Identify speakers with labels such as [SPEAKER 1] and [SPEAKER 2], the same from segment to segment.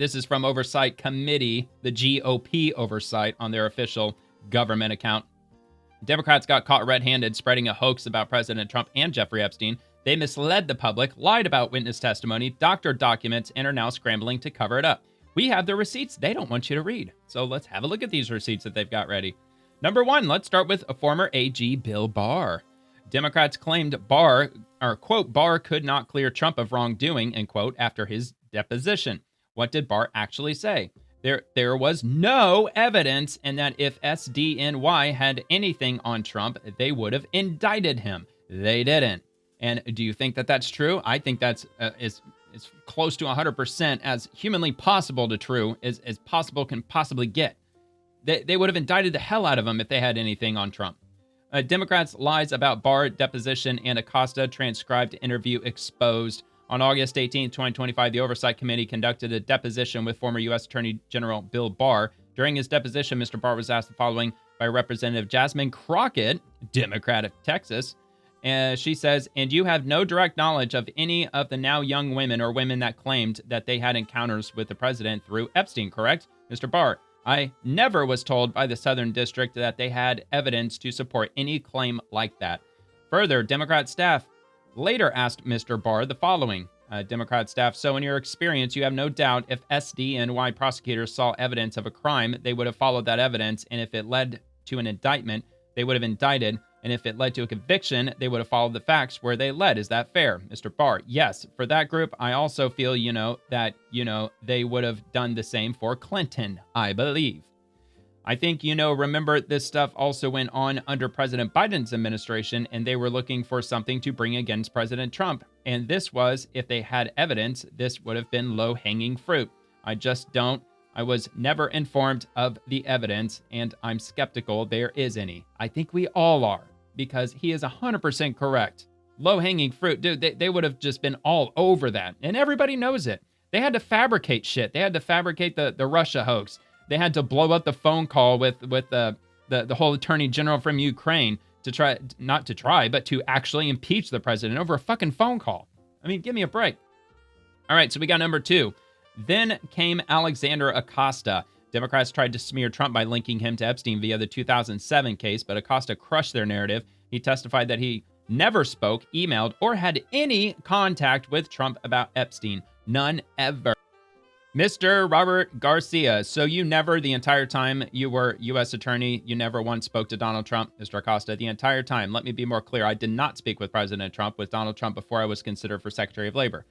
[SPEAKER 1] This is from Oversight Committee, the GOP oversight on their official government account. Democrats got caught red-handed spreading a hoax about President Trump and Jeffrey Epstein. They misled the public, lied about witness testimony, doctored documents, and are now scrambling to cover it up. We have the receipts they don't want you to read. So let's have a look at these receipts that they've got ready. Number one, let's start with a former AG Bill Barr. Democrats claimed Barr, or quote, Barr could not clear Trump of wrongdoing, end quote, after his deposition. What did Barr actually say? There was no evidence, and that if SDNY had anything on Trump, they would have indicted him. They didn't. And do you think that that's true? I think that's is close to 100% as humanly possible to true as possible can possibly get. They would have indicted the hell out of him if they had anything on Trump. Democrats' lies about Barr deposition and Acosta transcribed interview exposed. On August 18, 2025, the Oversight Committee conducted a deposition with former U.S. Attorney General Bill Barr. During his deposition, Mr. Barr was asked the following by Representative Jasmine Crockett, Democrat of Texas. She says, and you have no direct knowledge of any of the now young women or women that claimed that they had encounters with the president through Epstein, correct? Mr. Barr, I never was told by the Southern District that they had evidence to support any claim like that. Further, Democrat staff later asked Mr. Barr the following. Democrat staff, so in your experience, you have no doubt if SDNY prosecutors saw evidence of a crime, they would have followed that evidence, and if it led to an indictment, they would have indicted, and if it led to a conviction, they would have followed the facts where they led. Is that fair? Mr. Barr, yes. For that group, I also feel, that, they would have done the same for Clinton, I believe. I think, remember this stuff also went on under President Biden's administration, and they were looking for something to bring against President Trump. And this was, if they had evidence, this would have been low-hanging fruit. I was never informed of the evidence, and I'm skeptical there is any. I think we all are, because he is 100% correct. Low-hanging fruit, dude, they would have just been all over that, and everybody knows it. They had to fabricate shit. They had to fabricate the Russia hoax. They had to blow up the phone call with the whole attorney general from Ukraine but to actually impeach the president over a fucking phone call. I mean, give me a break. All right, so we got number two. Then came Alexander Acosta. Democrats tried to smear Trump by linking him to Epstein via the 2007 case, but Acosta crushed their narrative. He testified that he never spoke, emailed, or had any contact with Trump about Epstein. None ever. Mr. Robert Garcia, so you never, the entire time you were U.S. attorney, you never once spoke to Donald Trump? Mr. Acosta, the entire time. Let me be more clear. I did not speak with President Trump, with Donald Trump, before I was considered for Secretary of Labor.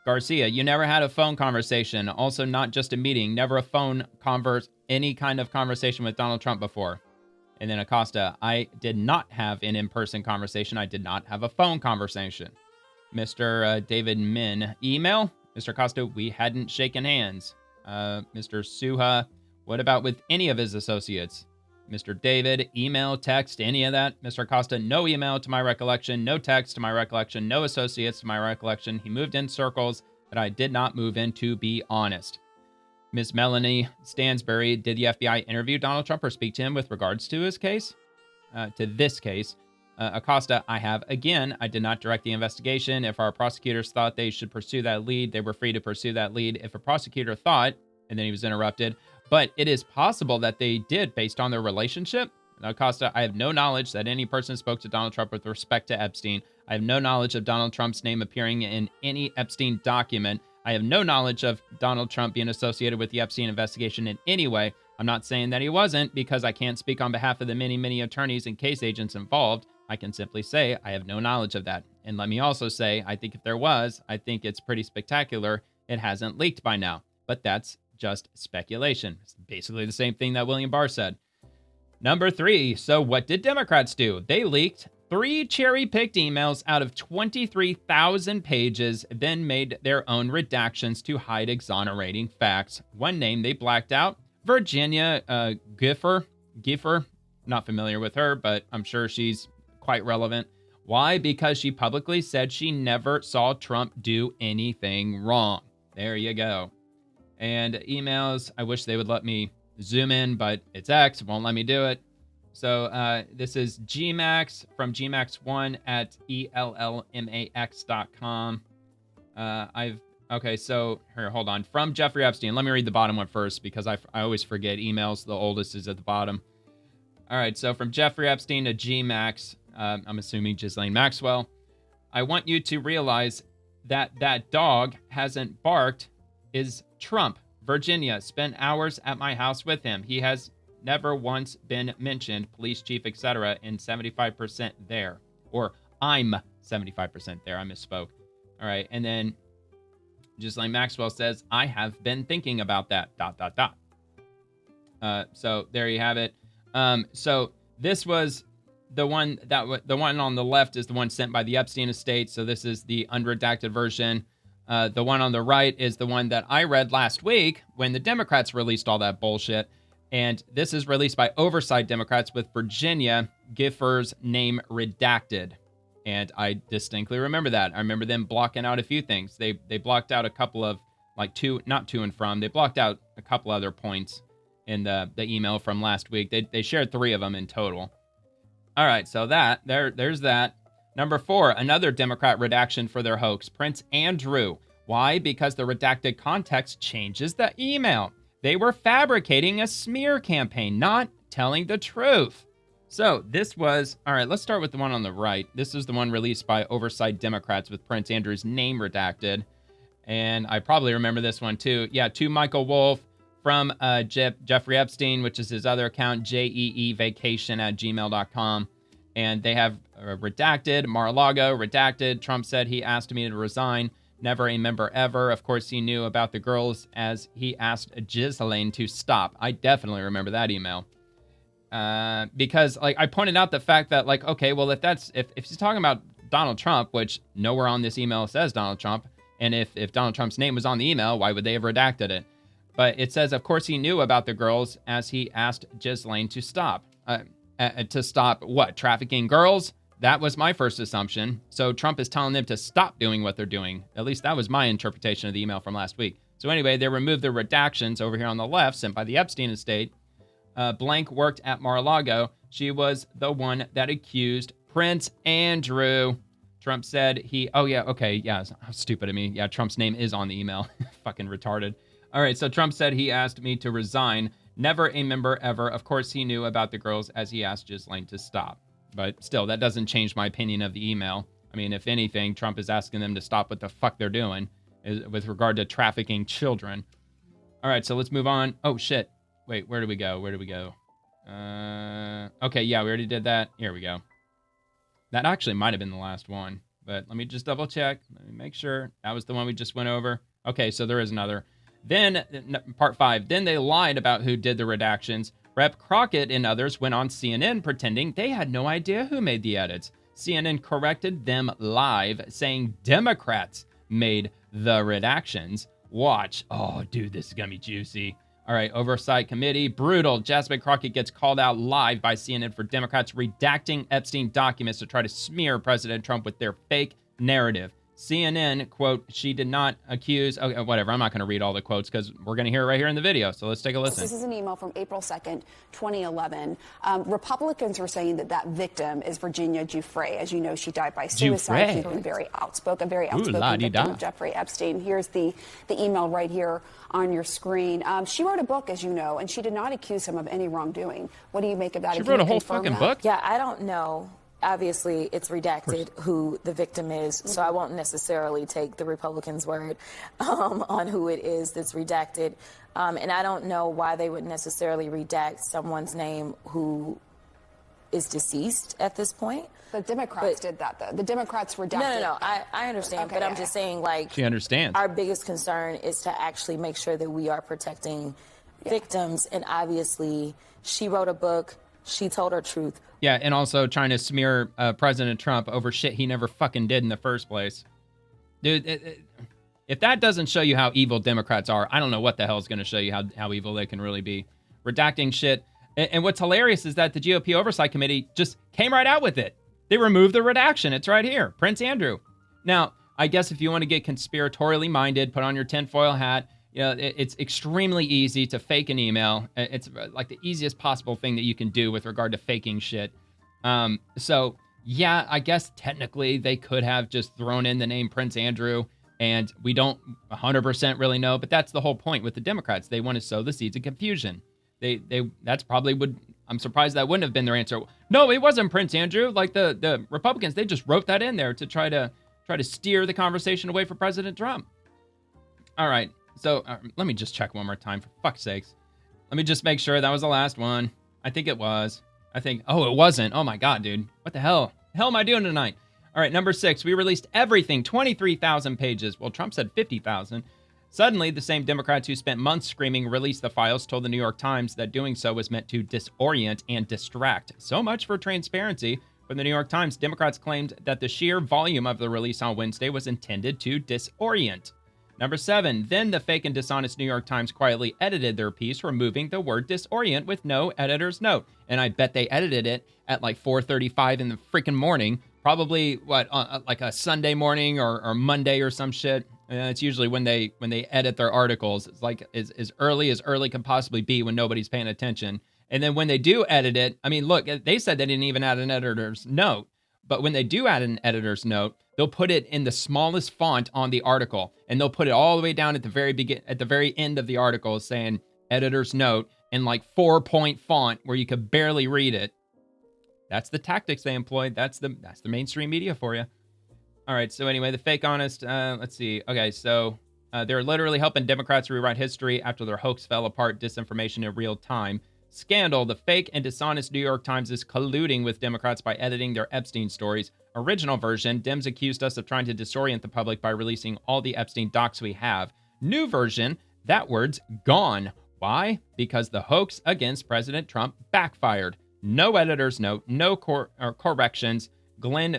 [SPEAKER 1] Garcia, you never had a phone conversation. Also, not just a meeting. Never a any kind of conversation with Donald Trump before. And then Acosta, I did not have an in-person conversation. I did not have a phone conversation. Mr. David Min, email? Mr. Acosta, we hadn't shaken hands. Mr. Suha, what about with any of his associates? Mr. David, email, text, any of that? Mr. Acosta, no email to my recollection, no text to my recollection, no associates to my recollection. He moved in circles that I did not move in, to be honest. Ms. Melanie Stansbury, did the FBI interview Donald Trump or speak to him with regards to his case? To this case. Acosta, I have. Again, I did not direct the investigation. If our prosecutors thought they should pursue that lead, they were free to pursue that lead. If a prosecutor thought, and then he was interrupted, but it is possible that they did based on their relationship. Acosta, I have no knowledge that any person spoke to Donald Trump with respect to Epstein. I have no knowledge of Donald Trump's name appearing in any Epstein document. I have no knowledge of Donald Trump being associated with the Epstein investigation in any way. I'm not saying that he wasn't, because I can't speak on behalf of the many, many attorneys and case agents involved. I can simply say I have no knowledge of that. And let me also say, I think if there was, I think it's pretty spectacular it hasn't leaked by now. But that's just speculation. It's basically the same thing that William Barr said. Number three. So what did Democrats do? They leaked 3 cherry-picked emails out of 23,000 pages, then made their own redactions to hide exonerating facts. One name they blacked out, Virginia Giffer. Not familiar with her, but I'm sure she's quite relevant. Why? Because she publicly said she never saw Trump do anything wrong. There you go. And emails, I wish they would let me zoom in, but it's X, won't let me do it. So this is Gmax from Gmax1 at ELLMAX.com. I've Okay, so here, hold on. From Jeffrey Epstein. Let me read the bottom one first because I always forget emails. The oldest is at the bottom. All right, so from Jeffrey Epstein to G Max, I'm assuming Ghislaine Maxwell. I want you to realize that that dog hasn't barked is Trump. Virginia spent hours at my house with him. He has never once been mentioned, police chief, etc., and 75% there. Or I'm 75% there. I misspoke. All right, and then Ghislaine Maxwell says, I have been thinking about that, ... So there you have it. So this was the one the one on the left is the one sent by the Epstein estate. So this is the unredacted version. The one on the right is the one that I read last week when the Democrats released all that bullshit. And this is released by oversight Democrats with Virginia Gifford's name redacted. And I distinctly remember that. I remember them blocking out a few things. They blocked out a couple of, like, not to and from. They blocked out a couple other points in the email from last week. They shared 3 of them in total. All right, so there's that. Number 4, another Democrat redaction for their hoax, Prince Andrew. Why? Because the redacted context changes the email. They were fabricating a smear campaign, not telling the truth. So this was, all right, let's start with the one on the right. This is the one released by oversight Democrats with Prince Andrew's name redacted. And I probably remember this one too. Yeah, to Michael Wolff from Jeffrey Epstein, which is his other account, jeevacation@gmail.com. And they have redacted, Mar-a-Lago, redacted. Trump said he asked me to resign. Never a member ever. Of course, he knew about the girls as he asked Ghislaine to stop. I definitely remember that email. Because, like, I pointed out the fact that, like, okay, well, if he's talking about Donald Trump, which nowhere on this email says Donald Trump, and if Donald Trump's name was on the email, why would they have redacted it? But it says, of course, he knew about the girls as he asked Ghislaine to stop. To stop what? Trafficking girls? That was my first assumption. So Trump is telling them to stop doing what they're doing. At least that was my interpretation of the email from last week. So anyway, they removed the redactions over here on the left sent by the Epstein estate. Blank worked at Mar-a-Lago. She was the one that accused Prince Andrew. Trump said how stupid of me. Yeah, Trump's name is on the email. Fucking retarded. All right, so Trump said he asked me to resign. Never a member ever. Of course, he knew about the girls as he asked Ghislaine to stop. But still, that doesn't change my opinion of the email. I mean, if anything, Trump is asking them to stop what the fuck they're doing with regard to trafficking children. All right, so let's move on. Oh, shit. Wait, where do we go? Okay, yeah, we already did that. Here we go. That actually might have been the last one. But let me just double check. Let me make sure. That was the one we just went over. Okay, so there is another. Then, part 5. Then they lied about who did the redactions. Rep. Crockett and others went on CNN pretending they had no idea who made the edits. CNN corrected them live, saying Democrats made the redactions. Watch. Oh, dude, this is going to be juicy. All right, Oversight Committee. Brutal. Jasmine Crockett gets called out live by CNN for Democrats redacting Epstein documents to try to smear President Trump with their fake narrative. CNN, quote, she did not accuse, okay, whatever, I'm not going to read all the quotes because we're going to hear it right here in the video, so let's take a listen.
[SPEAKER 2] This is an email from April 2nd, 2011. Republicans are saying that victim is Virginia Giuffre. As you know, she died by suicide. She's been very outspoken victim of Jeffrey Epstein. Here's the email right here on your screen. She wrote a book, as you know, and she did not accuse him of any wrongdoing. What do you make of that?
[SPEAKER 1] She wrote a whole fucking book?
[SPEAKER 3] Yeah, I don't know. Obviously, it's redacted who the victim is, so I won't necessarily take the Republicans' word on who it is that's redacted. And I don't know why they would necessarily redact someone's name who is deceased at this point.
[SPEAKER 2] The Democrats did that, though. The Democrats redacted.
[SPEAKER 3] No. I understand, okay, but I'm just saying, like,
[SPEAKER 1] she understands.
[SPEAKER 3] Our biggest concern is to actually make sure that we are protecting victims. And obviously, she wrote a book. She told her truth.
[SPEAKER 1] Yeah, and also trying to smear President Trump over shit he never fucking did in the first place. Dude, if that doesn't show you how evil Democrats are, I don't know what the hell is going to show you how evil they can really be. Redacting shit. And what's hilarious is that the GOP Oversight Committee just came right out with it. They removed the redaction. It's right here. Prince Andrew. Now, I guess if you want to get conspiratorially minded, put on your tinfoil hat. You know, it's extremely easy to fake an email. It's like the easiest possible thing that you can do with regard to faking shit. So, yeah, I guess technically they could have just thrown in the name Prince Andrew. And we don't 100% really know, but that's the whole point with the Democrats. They want to sow the seeds of confusion. That's probably I'm surprised that wouldn't have been their answer. No, it wasn't Prince Andrew. Like the Republicans, they just wrote that in there to try to steer the conversation away from President Trump. All right, so let me just check one more time, for fuck's sakes. Let me just make sure that was the last one. I think it was. Oh, it wasn't. Oh my God, dude. What the hell? The hell am I doing tonight? All right, number 6, we released everything, 23,000 pages. Well, Trump said 50,000. Suddenly, the same Democrats who spent months screaming release the files told the New York Times that doing so was meant to disorient and distract. So much for transparency. From the New York Times, Democrats claimed that the sheer volume of the release on Wednesday was intended to disorient. Number 7, then the fake and dishonest New York Times quietly edited their piece, removing the word disorient with no editor's note. And I bet they edited it at like 4:35 in the freaking morning. Probably like a Sunday morning or Monday or some shit. It's usually when they edit their articles. It's like as early can possibly be when nobody's paying attention. And then when they do edit it, I mean, look, they said they didn't even add an editor's note. But when they do add an editor's note, they'll put it in the smallest font on the article, and they'll put it all the way down at the very end of the article, saying editor's note in like 4-point font where you could barely read it. That's the tactics they employed. That's the mainstream media for you. All right. So anyway, the fake honest. Let's see. Okay. So they're literally helping Democrats rewrite history after their hoax fell apart. Disinformation in real time. Scandal. The fake and dishonest New York Times is colluding with Democrats by editing their Epstein stories. Original version. Dems accused us of trying to disorient the public by releasing all the Epstein docs we have. New version. That word's gone. Why? Because the hoax against President Trump backfired. No editor's note, no corrections. Glenn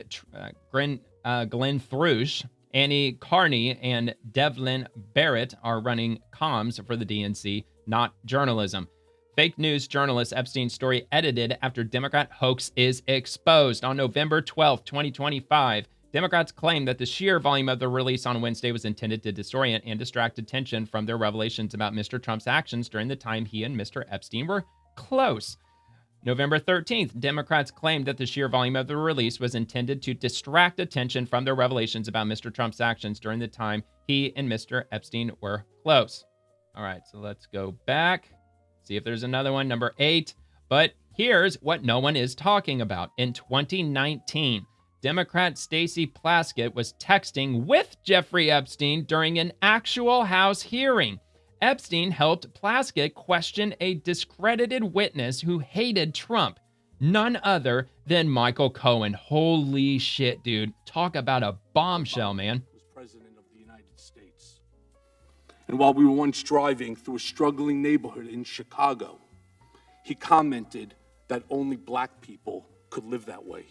[SPEAKER 1] Thrush, Annie Carney, and Devlin Barrett are running comms for the DNC, not journalism. Fake news journalist Epstein story edited after Democrat hoax is exposed. On November 12, 2025, Democrats claim that the sheer volume of the release on Wednesday was intended to disorient and distract attention from their revelations about Mr. Trump's actions during the time he and Mr. Epstein were close. November 13th, Democrats claimed that the sheer volume of the release was intended to distract attention from their revelations about Mr. Trump's actions during the time he and Mr. Epstein were close. All right, so let's go back, see if there's another one, number 8. But here's what no one is talking about. In 2019, Democrat Stacey Plaskett was texting with Jeffrey Epstein during an actual House hearing. Epstein helped Plaskett question a discredited witness who hated Trump, none other than Michael Cohen. Holy shit, dude. Talk about a bombshell, man.
[SPEAKER 4] Was president of the United States. And while we were once driving through a struggling neighborhood in Chicago, he commented that only black people could live that way.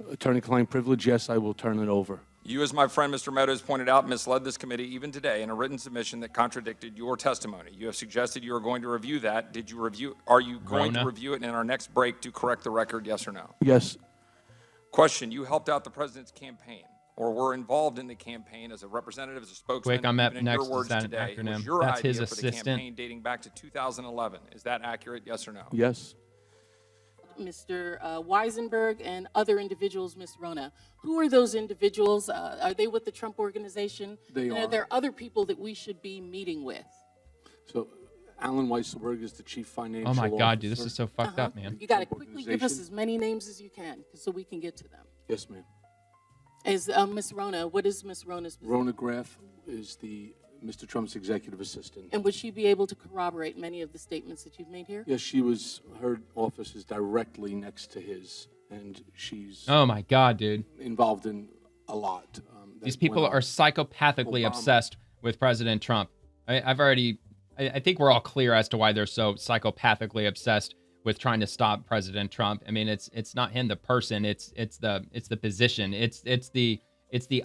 [SPEAKER 4] Attorney-client privilege, yes, I will turn it over.
[SPEAKER 5] You, as my friend Mr. Meadows pointed out, misled this committee even today in a written submission that contradicted your testimony. You have suggested you are going to review that. Are you going to review it in our next break to correct the record, yes or no?
[SPEAKER 4] Yes.
[SPEAKER 5] Question, you helped out the president's campaign or were involved in the campaign as a representative, as a spokesman.
[SPEAKER 1] Quick, I'm up
[SPEAKER 5] in
[SPEAKER 1] next.
[SPEAKER 5] your words
[SPEAKER 1] Is that an
[SPEAKER 5] today,
[SPEAKER 1] acronym?
[SPEAKER 5] was your
[SPEAKER 1] That's
[SPEAKER 5] idea
[SPEAKER 1] his
[SPEAKER 5] for
[SPEAKER 1] assistant.
[SPEAKER 5] the campaign dating back to 2011. Is that accurate, yes or no?
[SPEAKER 4] Yes.
[SPEAKER 6] Mr. Weisenberg and other individuals, Ms. Rona. Who are those individuals? Are they with the Trump Organization?
[SPEAKER 4] They
[SPEAKER 6] and
[SPEAKER 4] are.
[SPEAKER 6] Are there other people that we should be meeting with?
[SPEAKER 4] So, Alan Weisselberg is the chief financial officer.
[SPEAKER 1] Oh my God, dude, this is so fucked up, man.
[SPEAKER 6] You got to quickly give us as many names as you can so we can get to them.
[SPEAKER 4] Yes, ma'am.
[SPEAKER 6] Is Ms. Rona, what is Ms. Rona's position?
[SPEAKER 4] Rona Graff is Mr. Trump's executive assistant.
[SPEAKER 6] And would she be able to corroborate many of the statements that you've made here?
[SPEAKER 4] Yes, her office is directly next to his, and she's
[SPEAKER 1] Oh my God, dude.
[SPEAKER 4] involved in a lot.
[SPEAKER 1] These people are psychopathically obsessed with President Trump. I think we're all clear as to why they're so psychopathically obsessed with trying to stop President Trump. I mean, it's not him, the person. It's the position. It's the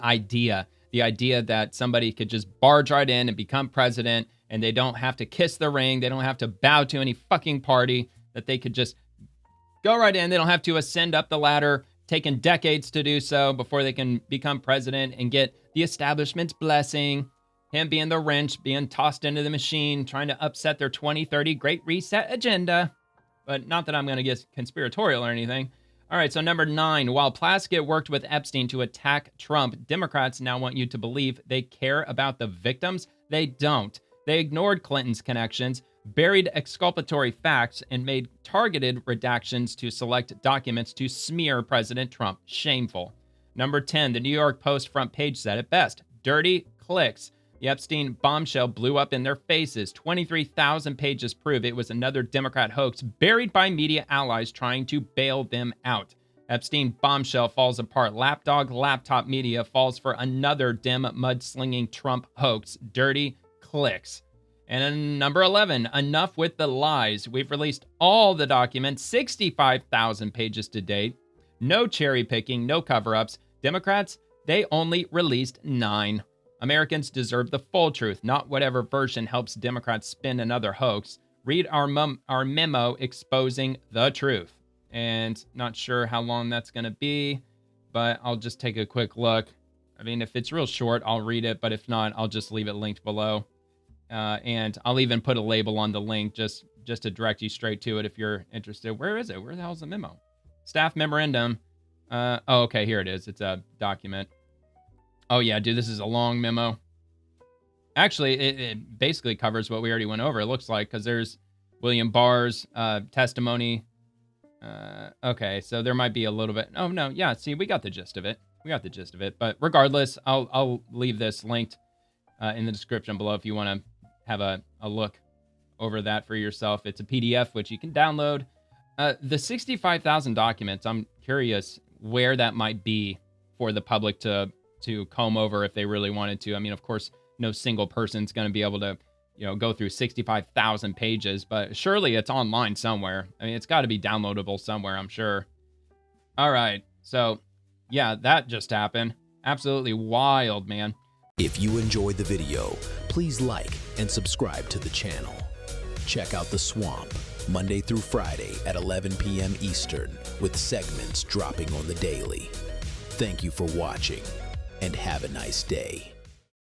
[SPEAKER 1] idea. The idea that somebody could just barge right in and become president, and they don't have to kiss the ring. They don't have to bow to any fucking party. That they could just go right in. They don't have to ascend up the ladder, taking decades to do so before they can become president and get the establishment's blessing. Him being the wrench, being tossed into the machine, trying to upset their 2030 Great Reset agenda. But not that I'm going to get conspiratorial or anything. All right, so number 9, while Plaskett worked with Epstein to attack Trump, Democrats now want you to believe they care about the victims. They don't. They ignored Clinton's connections, buried exculpatory facts, and made targeted redactions to select documents to smear President Trump. Shameful. Number 10, the New York Post front page said it best. Dirty clicks. The Epstein bombshell blew up in their faces. 23,000 pages prove it was another Democrat hoax buried by media allies trying to bail them out. Epstein bombshell falls apart. Lapdog laptop media falls for another Dem mudslinging Trump hoax. Dirty clicks. And then number 11, enough with the lies. We've released all the documents, 65,000 pages to date. No cherry picking, no cover-ups. Democrats, they only released 9. Americans deserve the full truth, not whatever version helps Democrats spin another hoax. Read our memo exposing the truth. And not sure how long that's going to be, but I'll just take a quick look. I mean, if it's real short, I'll read it, but if not, I'll just leave it linked below. And I'll even put a label on the link just to direct you straight to it if you're interested. Where is it? Where the hell's the memo? Staff memorandum. Oh, okay, here it is. It's a document. Oh, yeah, dude, this is a long memo. Actually, it basically covers what we already went over, it looks like, because there's William Barr's testimony. Okay, so there might be a little bit. Oh, no, yeah, see, we got the gist of it. But regardless, I'll leave this linked in the description below if you want to have a look over that for yourself. It's a PDF, which you can download. The 65,000 documents, I'm curious where that might be for the public to comb over if they really wanted to. I mean, of course, no single person's going to be able to, go through 65,000 pages, but surely it's online somewhere. I mean, it's got to be downloadable somewhere, I'm sure. All right. So, yeah, that just happened. Absolutely wild, man.
[SPEAKER 7] If you enjoyed the video, please like and subscribe to the channel. Check out The Swamp, Monday through Friday at 11 p.m. Eastern, with segments dropping on the daily. Thank you for watching, and have a nice day.